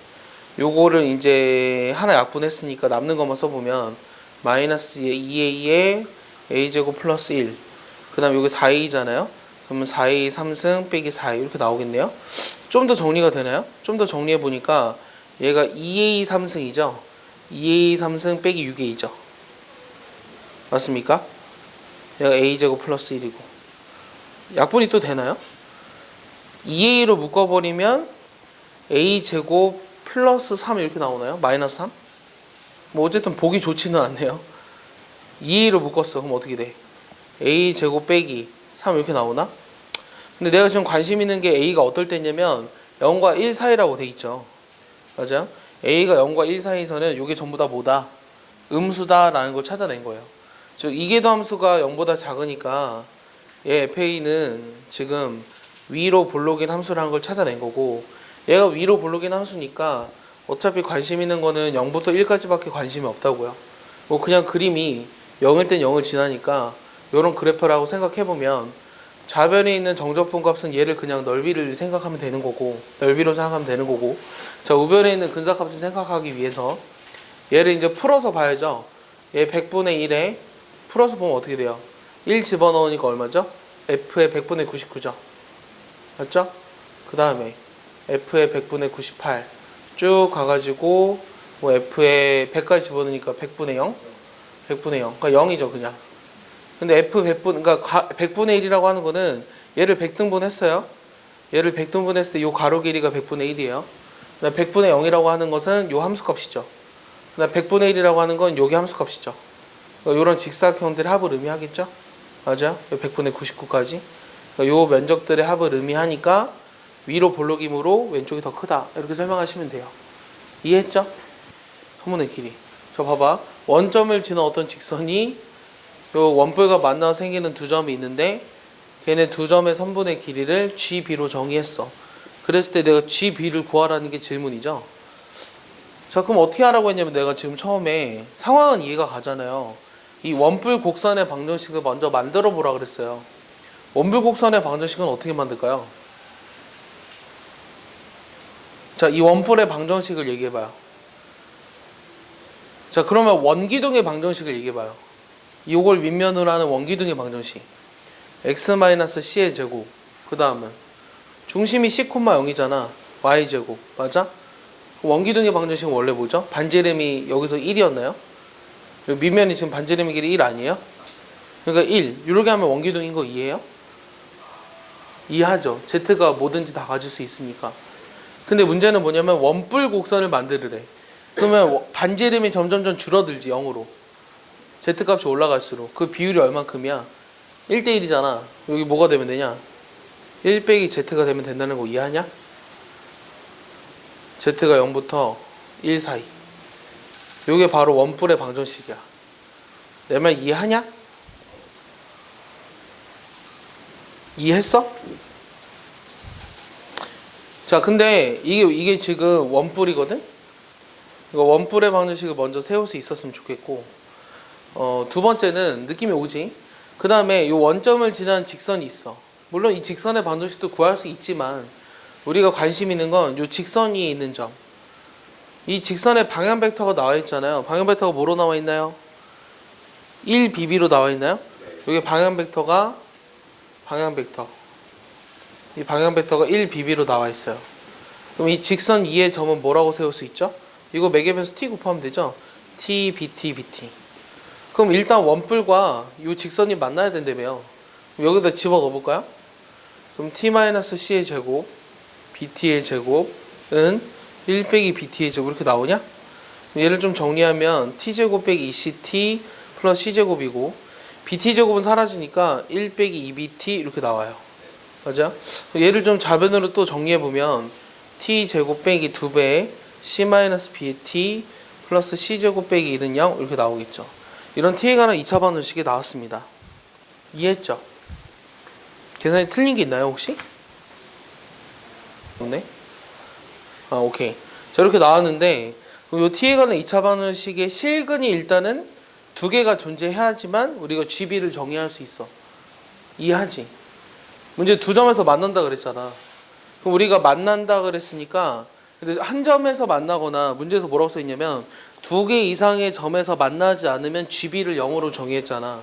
요거를 이제 하나 약분했으니까 남는 것만 써보면 마이너스 2a의 a제곱 플러스 1 그 다음 여기 4a잖아요. 그러면 4a 3승 빼기 4a 이렇게 나오겠네요. 좀 더 정리가 되나요? 좀 더 정리해보니까 얘가 2a 3승이죠. 2a 3승 빼기 6a죠. 맞습니까? 얘가 a제곱 플러스 1이고 약분이 또 되나요? 2a로 묶어버리면 a제곱 플러스 3 이렇게 나오나요? 마이너스 3? 뭐 어쨌든 보기 좋지는 않네요. 2a로 묶었어. 그럼 어떻게 돼? a제곱 빼기 3 이렇게 나오나? 근데 내가 지금 관심 있는 게 a가 어떨 때냐면 0과 1 사이라고 돼 있죠. 맞아요? a가 0과 1 사이에서는 이게 전부 다 뭐다? 음수다라는 걸 찾아낸 거예요. 즉 이계도 함수가 0보다 작으니까 얘 fa는 지금 위로 볼록인 함수라는 걸 찾아낸 거고 얘가 위로 볼록인 함수니까 어차피 관심 있는 거는 0부터 1까지밖에 관심이 없다고요. 뭐 그냥 그림이 0일 땐 0을 지나니까 이런 그래프라고 생각해보면 좌변에 있는 정적분 값은 얘를 그냥 넓이를 생각하면 되는 거고 넓이로 생각하면 되는 거고 자 우변에 있는 근사값을 생각하기 위해서 얘를 이제 풀어서 봐야죠. 얘 100분의 1에 풀어서 보면 어떻게 돼요? 1 집어넣으니까 얼마죠? f의 100분의 99죠. 맞죠? 그 다음에 f의 100분의 98 쭉 가가지고 뭐 f의 100까지 집어넣으니까 100분의 0? 100분의 0 그러니까 0이죠 그냥. 근데 f 100분 그러니까 100분의 1이라고 하는 거는 얘를 100등분 했어요. 얘를 100등분 했을 때 요 가로 길이가 100분의 1이에요. 그다음 100분의 0이라고 하는 것은 요 함수값이죠. 그다음 100분의 1이라고 하는 건 요게 함수값이죠. 요런 직사각형들의 합을 의미하겠죠? 맞아? 100분의 99까지. 요 면적들의 합을 의미하니까 위로 볼록이므로 왼쪽이 더 크다. 이렇게 설명하시면 돼요. 이해했죠? 선분의 길이. 저 봐봐. 원점을 지는 어떤 직선이 요 원뿔과 만나서 생기는 두 점이 있는데 걔네 두 점의 선분의 길이를 GB로 정의했어. 그랬을 때 내가 GB를 구하라는 게 질문이죠. 자 그럼 어떻게 하라고 했냐면 내가 지금 처음에 상황은 이해가 가잖아요. 이 원뿔 곡선의 방정식을 먼저 만들어 보라 그랬어요. 원뿔 곡선의 방정식은 어떻게 만들까요? 자, 이 원뿔의 방정식을 얘기해봐요. 자, 그러면 원기둥의 방정식을 얘기해봐요. 이걸 밑면으로 하는 원기둥의 방정식. x-c의 제곱. 그 다음은 중심이 c, 0이잖아. y제곱. 맞아? 원기둥의 방정식은 원래 뭐죠? 반지름이 여기서 1이었나요? 밑면이 지금 반지름의 길이 1 아니에요? 그러니까 1. 이렇게 하면 원기둥인 거 이해해요? 이해하죠. Z가 뭐든지 다 가질 수 있으니까. 근데 문제는 뭐냐면 원뿔 곡선을 만들으래. 그러면 반지름이 점점점 줄어들지 0으로. Z값이 올라갈수록. 그 비율이 얼만큼이야? 1대1이잖아. 여기 뭐가 되면 되냐? 1 빼기 Z가 되면 된다는 거 이해하냐? Z가 0부터 1 사이. 요게 바로 원뿔의 방정식이야. 내 말 이해하냐? 이해했어? 자, 근데 이게 지금 원뿔이거든? 이거 원뿔의 방정식을 먼저 세울 수 있었으면 좋겠고, 두 번째는 느낌이 오지? 그 다음에 이 원점을 지나는 직선이 있어. 물론 이 직선의 방정식도 구할 수 있지만, 우리가 관심 있는 건 이 직선 위에 있는 점. 이 직선에 방향 벡터가 나와 있잖아요. 방향 벡터가 뭐로 나와 있나요? 1BB로 나와 있나요? 여기 방향 벡터가 이 방향 벡터가 1BB로 나와 있어요. 그럼 이 직선 2의 점은 뭐라고 세울 수 있죠? 이거 매개변수 t 곱하면 되죠? t, bt, bt. 그럼 일단 원뿔과 이 직선이 만나야 된다며요. 그럼 여기다 집어넣어 볼까요? 그럼 t-c의 제곱, bt의 제곱은 1 빼기 bt의 제곱 이렇게 나오냐? 얘를 좀 정리하면 t제곱 빼기 2ct 플러스 c제곱이고, bt제곱은 사라지니까 1 빼기 2bt 이렇게 나와요. 맞아? 얘를 좀 좌변으로 또 정리해보면 t제곱 빼기 2배 c-bt 플러스 c제곱 빼기 1은 0 이렇게 나오겠죠. 이런 t에 관한 2차 방정식이 나왔습니다. 이해했죠? 계산이 틀린 게 있나요 혹시? 없네? 아, 오케이. 자, 이렇게 나왔는데 이 t에 관한 2차 방정식의 실근이 일단은 두 개가 존재해야지만 우리가 GB를 정의할 수 있어. 이해하지? 문제 두 점에서 만난다 그랬잖아. 그럼 우리가 만난다 그랬으니까, 근데 한 점에서 만나거나 문제에서 뭐라고 써있냐면 두 개 이상의 점에서 만나지 않으면 GB를 0으로 정의했잖아.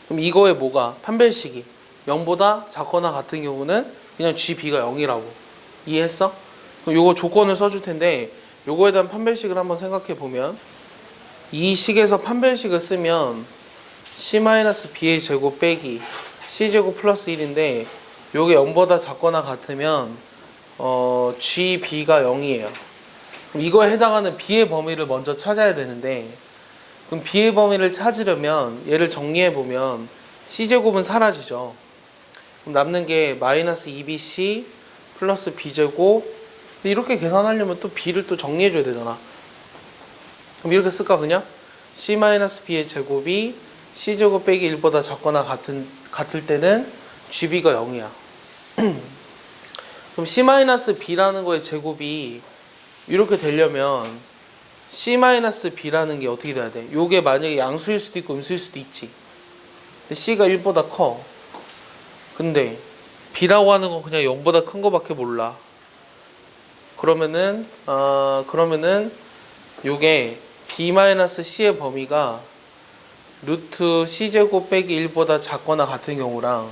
그럼 이거에 뭐가? 판별식이 0보다 작거나 같은 경우는 그냥 GB가 0이라고. 이해했어? 그럼 요거 조건을 써줄 텐데 요거에 대한 판별식을 한번 생각해 보면, 이 식에서 판별식을 쓰면 c-b의 제곱 빼기 c제곱 플러스 1인데 요게 0보다 작거나 같으면 gb가 0이에요. 그럼 이거에 해당하는 b의 범위를 먼저 찾아야 되는데, 그럼 b의 범위를 찾으려면 얘를 정리해 보면 c제곱은 사라지죠. 그럼 남는 게 마이너스 2bc 플러스 b제곱. 이렇게 계산하려면 또 b를 또 정리해 줘야 되잖아. 그럼 이렇게 쓸까 그냥? c-b의 제곱이 c제곱 빼기 1보다 작거나 같을 때는 gb가 0이야. 그럼 c-b라는 거의 제곱이 이렇게 되려면 c-b라는 게 어떻게 돼야 돼? 요게 만약에 양수일 수도 있고 음수일 수도 있지. 근데 c가 1보다 커. 근데 b라고 하는 건 그냥 0보다 큰 거밖에 몰라. 그러면은 요게 b-c의 범위가 루트 c제곱 빼기 1보다 작거나 같은 경우랑,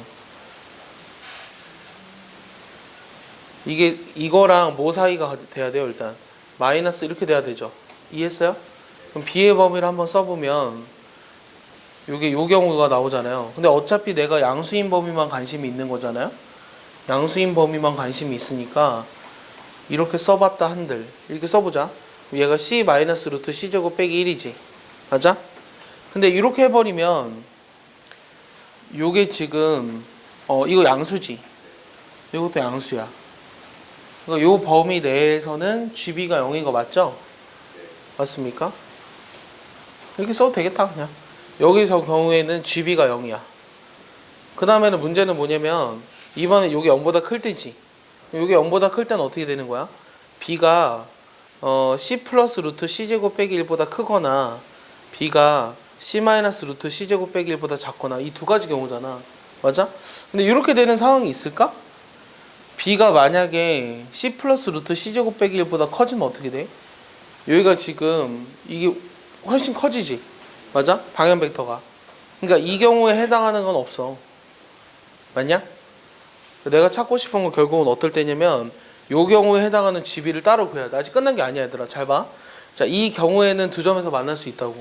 이거랑 뭐 사이가 돼야 돼요? 일단 마이너스 이렇게 돼야 되죠. 이해했어요? 그럼 b의 범위를 한번 써보면 요게 요 경우가 나오잖아요. 근데 어차피 내가 양수인 범위만 관심이 있는 거잖아요. 양수인 범위만 관심이 있으니까 이렇게 써봤다 한들 이렇게 써보자. 얘가 c 마이너스 루트 c제곱 빼기 1이지. 맞아? 근데 이렇게 해버리면 요게 지금 이거 양수지. 이것도 양수야. 그러니까 요 범위 내에서는 gb가 0인 거 맞죠? 맞습니까? 이렇게 써도 되겠다 그냥. 여기서 경우에는 gb가 0이야. 그 다음에는 문제는 뭐냐면 이번에 요게 0보다 클 때지. 요게 0보다 클 때는 어떻게 되는 거야? b가 c 플러스 루트 c제곱 빼기 1보다 크거나 b가 c 마이너스 루트 c제곱 빼기 1보다 작거나, 이 두 가지 경우잖아. 맞아? 근데 이렇게 되는 상황이 있을까? b가 만약에 c 플러스 루트 c제곱 빼기 1보다 커지면 어떻게 돼? 여기가 지금 이게 훨씬 커지지. 맞아? 방향 벡터가. 그러니까 이 경우에 해당하는 건 없어. 맞냐? 내가 찾고 싶은 건 결국은 어떨 때냐면 요 경우에 해당하는 GB를 따로 구해야 돼. 아직 끝난 게 아니야, 얘들아. 잘 봐. 자, 이 경우에는 두 점에서 만날 수 있다고.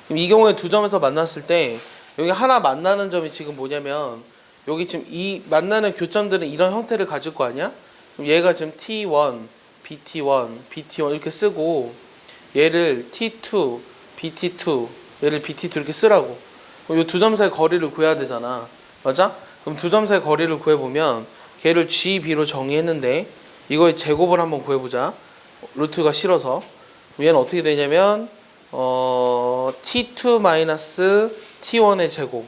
그럼 이 경우에 두 점에서 만났을 때 여기 하나 만나는 점이 지금 뭐냐면 여기 지금 이 만나는 교점들은 이런 형태를 가질 거 아니야? 그럼 얘가 지금 T1, BT1, BT1 이렇게 쓰고 얘를 T2, BT2, 얘를 BT2 이렇게 쓰라고. 이 두 점 사이 거리를 구해야 되잖아. 맞아? 그럼 두 점 사이 거리를 구해보면 걔를 GB로 정의했는데 이거의 제곱을 한번 구해보자. 루트가 싫어서. 얘는 어떻게 되냐면 T2 마이너스 T1의 제곱.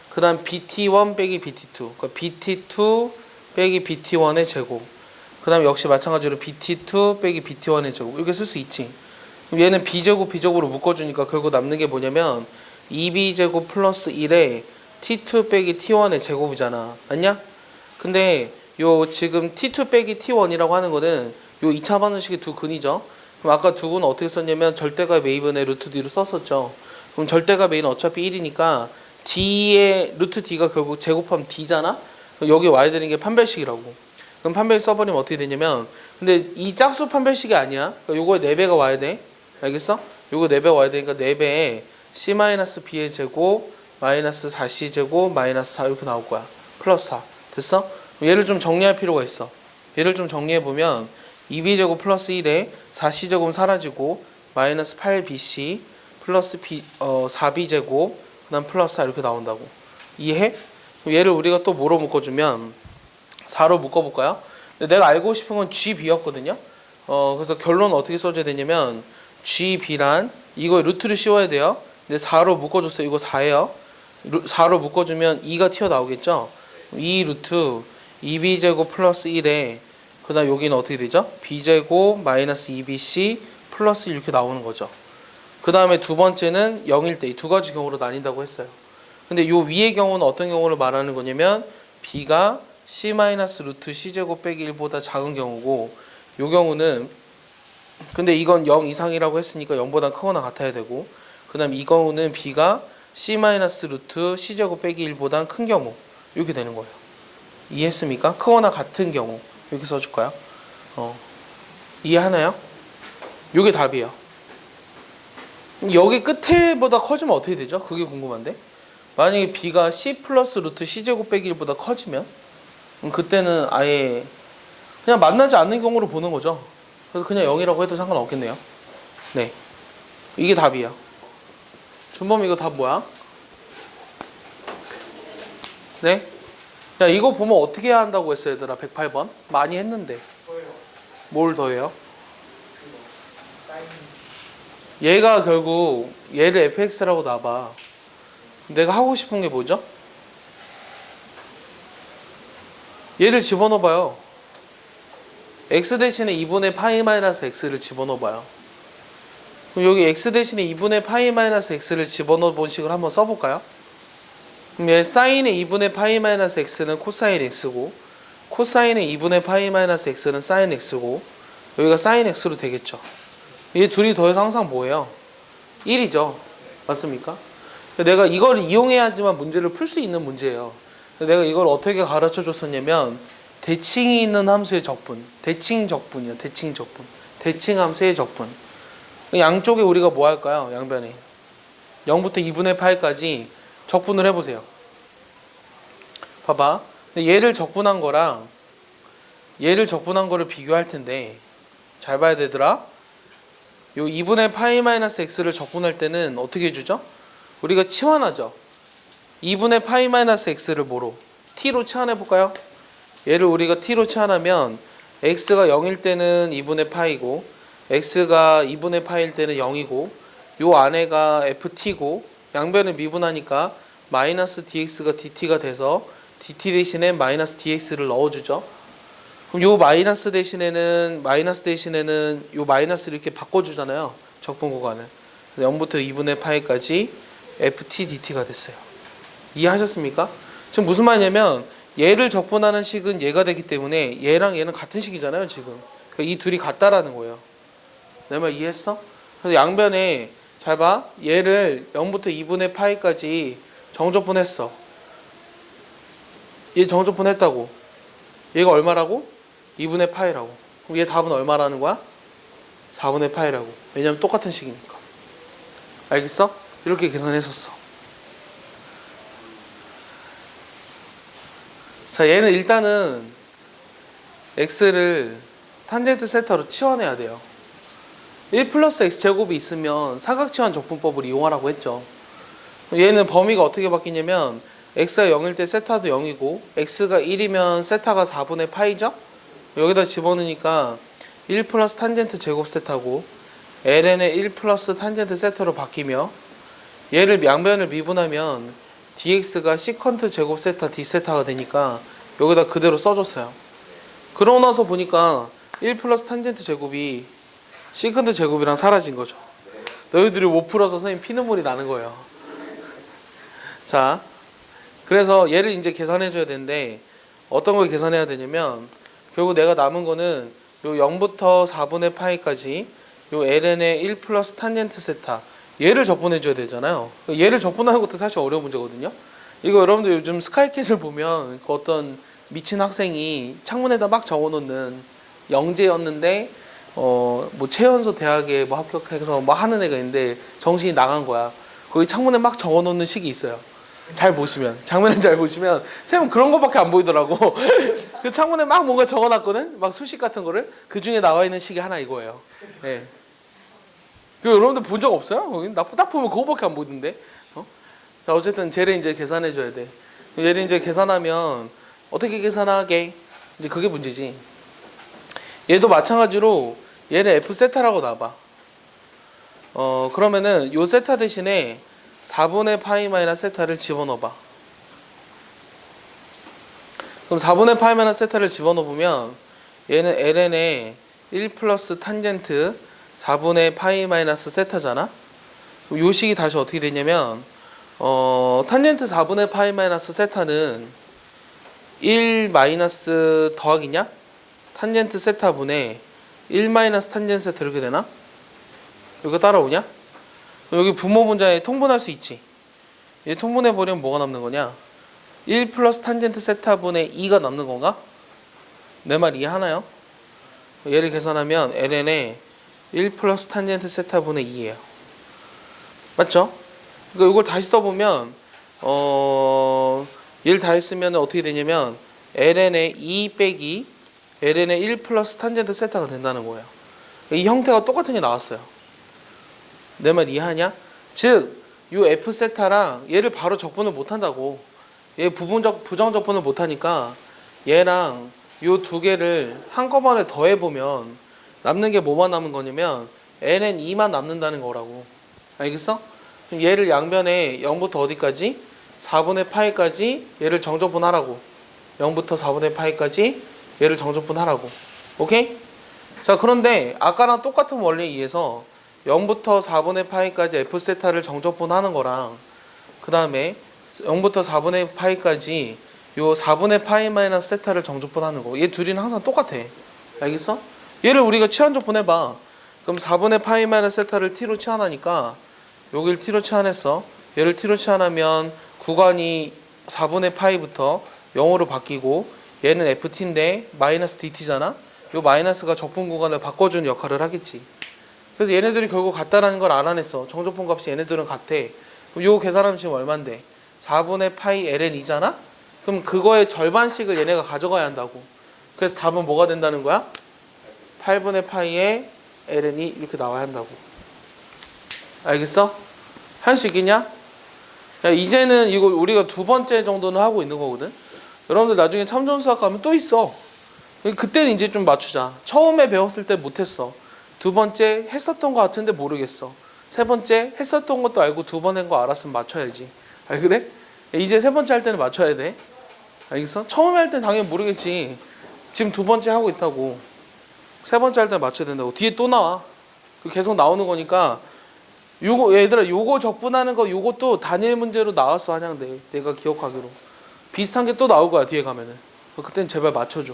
그 다음 BT1 빼기 BT2. 그러니까 BT2 빼기 BT1의 제곱. 그 다음 역시 마찬가지로 BT2 빼기 BT1의 제곱. 이렇게 쓸 수 있지. 그럼 얘는 B제곱 B제곱으로 묶어주니까 결국 남는 게 뭐냐면 2B제곱 플러스 1에 T2 빼기 T1의 제곱이잖아. 맞냐? 근데 요 지금 T2 빼기 T1이라고 하는 거는 요 2차 방정식의 두 근이죠. 그럼 아까 두 근은 어떻게 썼냐면 절대값 A분의 루트 D로 썼었죠. 그럼 절대값 A는 어차피 1이니까 D의 루트 D가 결국 제곱하면 D잖아? 그럼 여기 와야 되는 게 판별식이라고. 그럼 판별식 써버리면 어떻게 되냐면 근데 이 짝수 판별식이 아니야. 그러니까 요거에 4배가 와야 돼. 알겠어? 요거 4배가 와야 되니까 4배에 C-B의 제곱 마이너스 4C 제곱 마이너스 4 이렇게 나올 거야. 플러스 4. 됐어? 얘를 좀 정리할 필요가 있어. 얘를 좀 정리해보면 2B제곱 플러스 1에 4C제곱은 사라지고 마이너스 8BC 플러스 4B제곱 그 다음 플러스 4 이렇게 나온다고. 이해해? 얘를 우리가 또 뭐로 묶어주면 4로 묶어볼까요? 근데 내가 알고 싶은 건 GB였거든요. 그래서 결론은 어떻게 써줘야 되냐면 GB란 이거 루트를 씌워야 돼요. 근데 4로 묶어줬어요. 이거 4예요. 4로 묶어주면 2가 튀어나오겠죠. 2 루트 2b제곱 플러스 1에 그 다음 여기는 어떻게 되죠? b제곱 마이너스 2bc 플러스 1 이렇게 나오는 거죠. 그 다음에 두 번째는 0일 때 이 두 가지 경우로 나뉜다고 했어요. 근데 요 위의 경우는 어떤 경우를 말하는 거냐면 b가 c 마이너스 루트 c제곱 빼기 1보다 작은 경우고 요 경우는 근데 이건 0 이상이라고 했으니까 0보다 크거나 같아야 되고 그 다음 이 경우는 b가 c 마이너스 루트 c제곱 빼기 1보다 큰 경우 이렇게 되는 거예요. 이해했습니까? 크거나 같은 경우 이렇게 써줄까요? 이해하나요? 이게 답이에요. 여기 끝에보다 커지면 어떻게 되죠? 그게 궁금한데 만약에 b가 c 플러스 루트 c제곱 빼기 1보다 커지면 그때는 아예 그냥 만나지 않는 경우로 보는 거죠. 그래서 그냥 0이라고 해도 상관없겠네요. 네, 이게 답이에요. 준범 이거 답 뭐야? 네? 야 이거 보면 어떻게 해야 한다고 했어 얘들아. 108번 많이 했는데 뭘 더해요? 얘가 결국 얘를 fx라고 놔봐. 내가 하고 싶은 게 뭐죠? 얘를 집어넣어봐요. x 대신에 2분의 파이 마이너스 x를 집어넣어봐요. 그럼 여기 x 대신에 2분의 파이 마이너스 x를 집어넣어본 식을 한번 써볼까요? 그럼 얘 사인의 2분의 파이 마이너스 x는 코사인 x고 코사인의 2분의 파이 마이너스 x는 사인 x고 여기가 사인 x로 되겠죠. 이 둘이 더해서 항상 뭐예요? 1이죠. 맞습니까? 내가 이걸 이용해야지만 문제를 풀 수 있는 문제예요. 내가 이걸 어떻게 가르쳐 줬었냐면 대칭이 있는 함수의 적분. 대칭 적분이요. 대칭 적분. 대칭 함수의 적분. 양쪽에 우리가 뭐 할까요? 양변에 0부터 2분의 파이까지 적분을 해보세요. 봐봐. 얘를 적분한 거랑 얘를 적분한 거를 비교할 텐데 잘 봐야 되더라. 요 2분의 파이 마이너스 x를 적분할 때는 어떻게 해주죠? 우리가 치환하죠. 2분의 파이 마이너스 x를 뭐로? t로 치환해볼까요? 얘를 우리가 t로 치환하면 x가 0일 때는 2분의 파이고 x가 2분의 파일 때는 0이고 요 안에가 ft고 양변을 미분하니까 마이너스 dx가 dt가 돼서 dt 대신에 마이너스 dx를 넣어주죠. 그럼 요 마이너스 대신에는 요 마이너스를 이렇게 바꿔주잖아요. 적분 구간을. 0부터 2분의 파이까지 ft dt가 됐어요. 이해하셨습니까? 지금 무슨 말이냐면 얘를 적분하는 식은 얘가 되기 때문에 얘랑 얘는 같은 식이잖아요 지금. 그러니까 이 둘이 같다라는 거예요. 내 말 이해했어? 그래서 양변에 잘 봐. 얘를 0부터 2분의 파이까지 정적분했어. 얘 정적분했다고. 얘가 얼마라고? 2분의 파이라고. 그럼 얘 답은 얼마라는 거야? 4분의 파이라고. 왜냐면 똑같은 식이니까. 알겠어? 이렇게 계산했었어. 자, 얘는 일단은 x를 탄젠트 세타로 치환해야 돼요. 1 플러스 x제곱이 있으면 사각치환 적분법을 이용하라고 했죠. 얘는 범위가 어떻게 바뀌냐면 x가 0일 때 세타도 0이고 x가 1이면 세타가 4분의 파이죠? 여기다 집어넣으니까 1 플러스 탄젠트 제곱 세타고 ln의 1 플러스 탄젠트 세타로 바뀌며 얘를 양변을 미분하면 dx가 시컨트 제곱 세타 d 세타가 되니까 여기다 그대로 써줬어요. 그러고 나서 보니까 1 플러스 탄젠트 제곱이 시컨트 제곱이랑 사라진 거죠. 너희들이 못 풀어서 선생님 피눈물이 나는 거예요. 자, 그래서 얘를 이제 계산해 줘야 되는데 어떤 걸 계산해야 되냐면 결국 내가 남은 거는 요 0부터 4분의 파이까지 요 ln의 1 플러스 탄젠트 세타 얘를 적분해 줘야 되잖아요. 얘를 적분하는 것도 사실 어려운 문제거든요. 이거 여러분들 요즘 스카이캐슬 보면 그 어떤 미친 학생이 창문에다 막 적어놓는 영재였는데 뭐 최연소 대학에 뭐 합격해서 뭐 하는 애가 있는데 정신이 나간 거야. 거기 창문에 막 적어놓는 식이 있어요. 잘 보시면 장면을 잘 보시면 쌤은 그런 거밖에 안 보이더라고. 그 창문에 막 뭔가 적어놨거든. 막 수식 같은 거를 그 중에 나와 있는 식이 하나 이거예요. 예. 그 여러분들 본 적 없어요? 거기 딱 보면 그거밖에 안 보이던데. 자 어쨌든 쟤를 이제 계산해 줘야 돼. 얘를 이제 계산하면 어떻게 계산하게? 이제 그게 문제지. 얘도 마찬가지로 얘는 f 세타라고 놔봐. 그러면은 요 세타 대신에 4분의 파이 마이너스 세타를 집어넣어봐. 그럼 4분의 파이 마이너스 세타를 집어넣으면 얘는 ln의 1 플러스 탄젠트 4분의 파이 마이너스 세타잖아. 요 식이 다시 어떻게 되냐면 탄젠트 4분의 파이 마이너스 세타는 1 마이너스 더하기냐? 탄젠트 세타분의 1 마이너스 탄젠트 세타 이렇게 되나? 이거 따라오냐? 여기 분모 분자에 통분할 수 있지. 얘 통분해버리면 뭐가 남는 거냐? 1 플러스 탄젠트 세타분의 2가 남는 건가? 내 말 이해하나요? 얘를 계산하면 ln의 1 플러스 탄젠트 세타분의 2예요. 맞죠? 그러니까 이걸 다시 써보면 얘를 다 했으면 어떻게 되냐면 ln의 2 빼기 ln의 1 플러스 탄젠트 세타가 된다는 거예요. 이 형태가 똑같은 게 나왔어요. 내 말 이해하냐? 즉, 요 f 세타랑 얘를 바로 적분을 못 한다고. 얘 부정 적분을 못 하니까 얘랑 요 두 개를 한꺼번에 더해 보면 남는 게 뭐만 남은 거냐면 ln 2만 남는다는 거라고. 알겠어? 그럼 얘를 양변에 0부터 어디까지? 4분의 파이까지 얘를 정적분하라고. 0부터 4분의 파이까지 얘를 정적분하라고. 오케이? 자, 그런데 아까랑 똑같은 원리에 의해서 0부터 4분의 파이까지 f세타를 정적분하는 거랑 그 다음에 0부터 4분의 파이까지 요 4분의 파이 마이너스 세타를 정적분하는 거. 얘 둘이는 항상 똑같아. 알겠어? 얘를 우리가 치환적분해봐. 그럼 4분의 파이 마이너스 세타를 t로 치환하니까 여기를 t로 치환했어. 얘를 t로 치환하면 구간이 4분의 파이부터 0으로 바뀌고 얘는 ft인데 마이너스 dt잖아. 요 마이너스가 적분 구간을 바꿔주는 역할을 하겠지. 그래서 얘네들이 결국 같다라는 걸 알아냈어. 정적분 값이 얘네들은 같아. 그럼 요 계산하면 지금 얼만데? 4분의 파이 ln이잖아? 그럼 그거의 절반씩을 얘네가 가져가야 한다고. 그래서 답은 뭐가 된다는 거야? 8분의 파이에 ln이 이렇게 나와야 한다고. 알겠어? 할 수 있겠냐? 야, 이제는 이거 우리가 두 번째 정도는 하고 있는 거거든. 여러분들 나중에 참전수학 가면 또 있어. 그때는 이제 좀 맞추자. 처음에 배웠을 때 못했어. 두 번째 했었던 거 같은데 모르겠어. 세 번째 했었던 것도 알고 두 번 한 거 알았으면 맞춰야지. 아 그래? 이제 세 번째 할 때는 맞춰야 돼. 알겠어? 처음에 할 때는 당연히 모르겠지. 지금 두 번째 하고 있다고. 세 번째 할 때는 맞춰야 된다고. 뒤에 또 나와. 계속 나오는 거니까. 요거 얘들아 요거 적분하는 거 요것도 단일 문제로 나왔어 한양대. 내가 기억하기로. 비슷한 게 또 나올 거야 뒤에 가면은. 그땐 제발 맞춰줘.